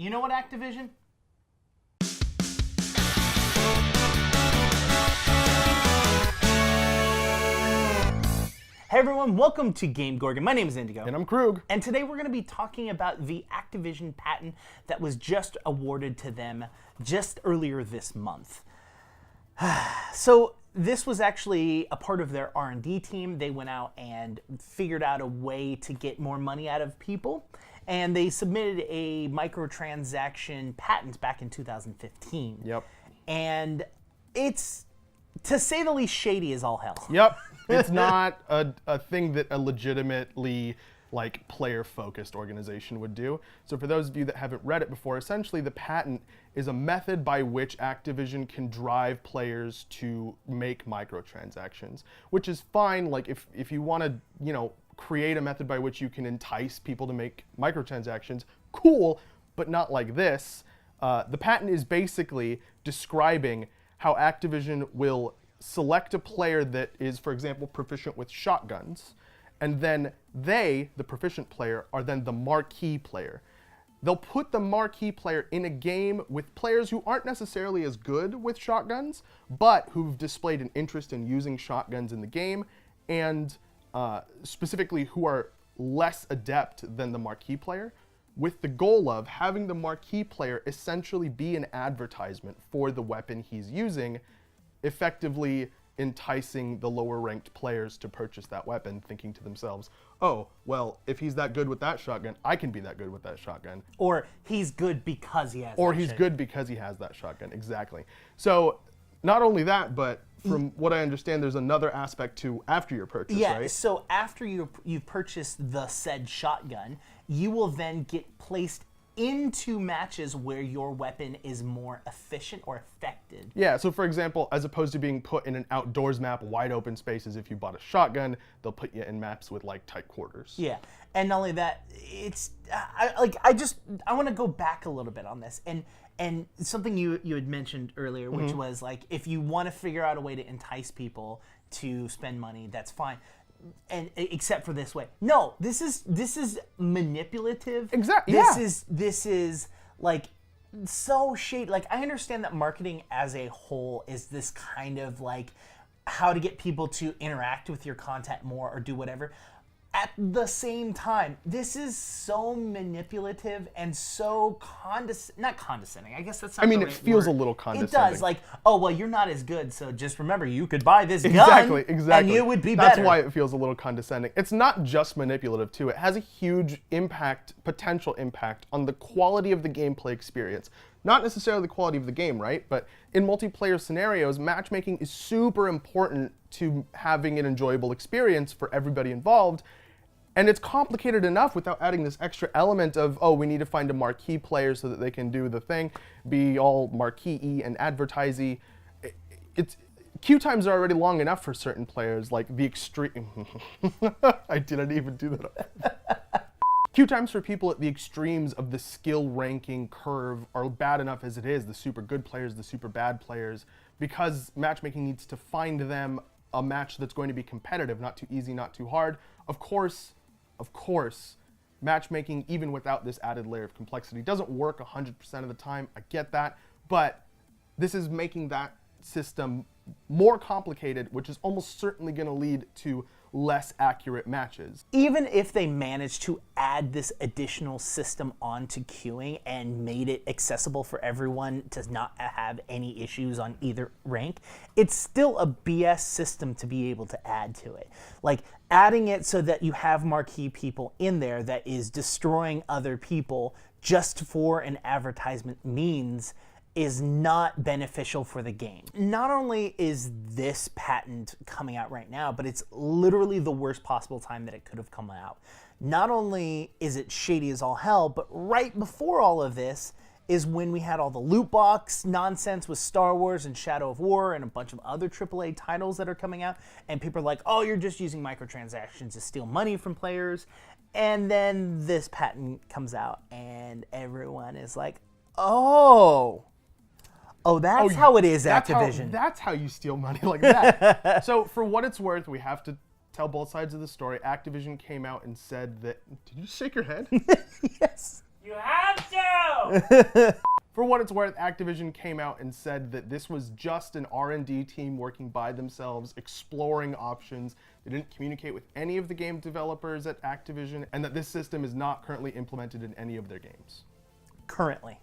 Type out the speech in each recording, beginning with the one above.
You know what, Activision? Hey everyone, welcome to GameGorgon. My name is Indigo. And I'm Krug. And today we're going to be talking about the Activision patent that was just awarded to them just earlier this month. So this was actually a part of their R&D team. They went out and figured out a way to get more money out of people. And they submitted a microtransaction patent back in 2015. Yep. And it's, to say the least, shady as all hell. Yep. It's not a thing that a legitimately player-focused organization would do. So for those of you that haven't read it before, essentially the patent is a method by which Activision can drive players to make microtransactions, which is fine. Like if you want to, create a method by which you can entice people to make microtransactions, cool, but not like this. The patent is basically describing how Activision will select a player that is, for example, proficient with shotguns, and then they, the proficient player, are then the marquee player. They'll put the marquee player in a game with players who aren't necessarily as good with shotguns, but who've displayed an interest in using shotguns in the game, and specifically who are less adept than the marquee player, with the goal of having the marquee player essentially be an advertisement for the weapon he's using, effectively enticing the lower ranked players to purchase that weapon, thinking to themselves, oh, well, if he's that good with that shotgun, I can be that good with that shotgun. Or he's good because he has Or he's good because he has that shotgun, exactly. So not only that, but from what I understand, there's another aspect to after your purchase, right? Yeah, so after you've purchased the said shotgun, you will then get placed into matches where your weapon is more efficient or effective. Yeah, so for example, as opposed to being put in an outdoors map, wide open spaces, if you bought a shotgun, they'll put you in maps with tight quarters. Yeah, and not only that, it's I want to go back a little bit on this, and something you had mentioned earlier, which was if you want to figure out a way to entice people to spend money, that's fine. And except for this way, no, this is manipulative. Exactly. This is so shady. I understand that marketing as a whole is this kind of how to get people to interact with your content more or do whatever. At the same time, this is so manipulative and so not condescending. I guess that's not the right it feels word. A little condescending. It does. Oh, well, you're not as good, so just remember, you could buy this Exactly. gun, and you would be That's better. why it feels a little condescending. It's not just manipulative, too. It has a huge potential impact on the quality of the gameplay experience. Not necessarily the quality of the game, right? But in multiplayer scenarios, matchmaking is super important to having an enjoyable experience for everybody involved. And it's complicated enough without adding this extra element of, oh, we need to find a marquee player so that they can do the thing, be all marquee-y and advertisey. QueueTimes are already long enough for certain players, like the extreme. I didn't even do that. QueueTimes for people at the extremes of the skill ranking curve are bad enough as it is, the super good players, the super bad players, because matchmaking needs to find them a match that's going to be competitive, not too easy, not too hard. Of course, matchmaking, even without this added layer of complexity, doesn't work 100% of the time. I get that, but this is making that system more complicated, which is almost certainly going to lead to less accurate matches. Even if they managed to add this additional system onto queuing and made it accessible for everyone to not have any issues on either rank, it's still a BS system to be able to add to it. Adding it so that you have marquee people in there that is destroying other people just for an advertisement means is not beneficial for the game. Not only is this patent coming out right now, but it's literally the worst possible time that it could have come out. Not only is it shady as all hell, but right before all of this is when we had all the loot box nonsense with Star Wars and Shadow of War and a bunch of other AAA titles that are coming out, and people are like, oh, you're just using microtransactions to steal money from players. And then this patent comes out and everyone is like, oh, that's how it is, Activision. That's how you steal money like that. So for what it's worth, we have to tell both sides of the story. Activision came out and said that, did you shake your head? Yes. You have to! For what it's worth, Activision came out and said that this was just an R&D team working by themselves, exploring options. They didn't communicate with any of the game developers at Activision, and that this system is not currently implemented in any of their games. Currently.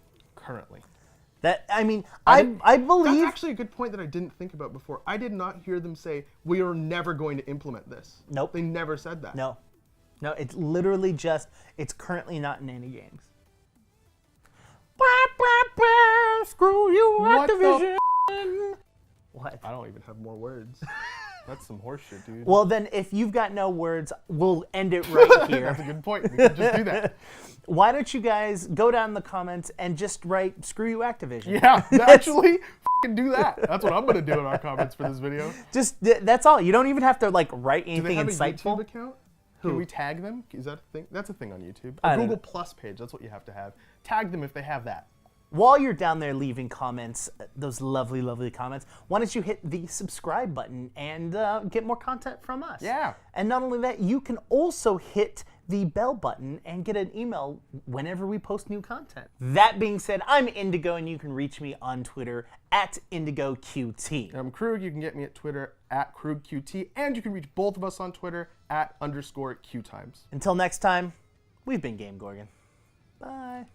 That, I mean, I believe... That's actually a good point that I didn't think about before. I did not hear them say, we are never going to implement this. Nope. They never said that. No, it's literally just, it's currently not in any games. Screw you, What Activision! What? I don't even have more words. That's some horseshit, dude. Well, then, if you've got no words, we'll end it right here. That's a good point. We can just do that. Why don't you guys go down in the comments and just write, screw you, Activision. Yeah, actually, f***ing do that. That's what I'm going to do in our comments for this video. Just, that's all. You don't even have to, like, write Do anything they have insightful. a YouTube account? Can we tag them? Is that a thing? That's a thing on YouTube. I A don't Google know. Plus page, that's what you have to have. Tag them if they have that. While you're down there leaving comments, those lovely, lovely comments, why don't you hit the subscribe button and get more content from us? Yeah. And not only that, you can also hit the bell button and get an email whenever we post new content. That being said, I'm Indigo, and you can reach me on Twitter at IndigoQT. I'm Krug. You can get me at Twitter at KrugQT, and you can reach both of us on Twitter at _QueueTimes. Until next time, we've been GameGorgon. Bye.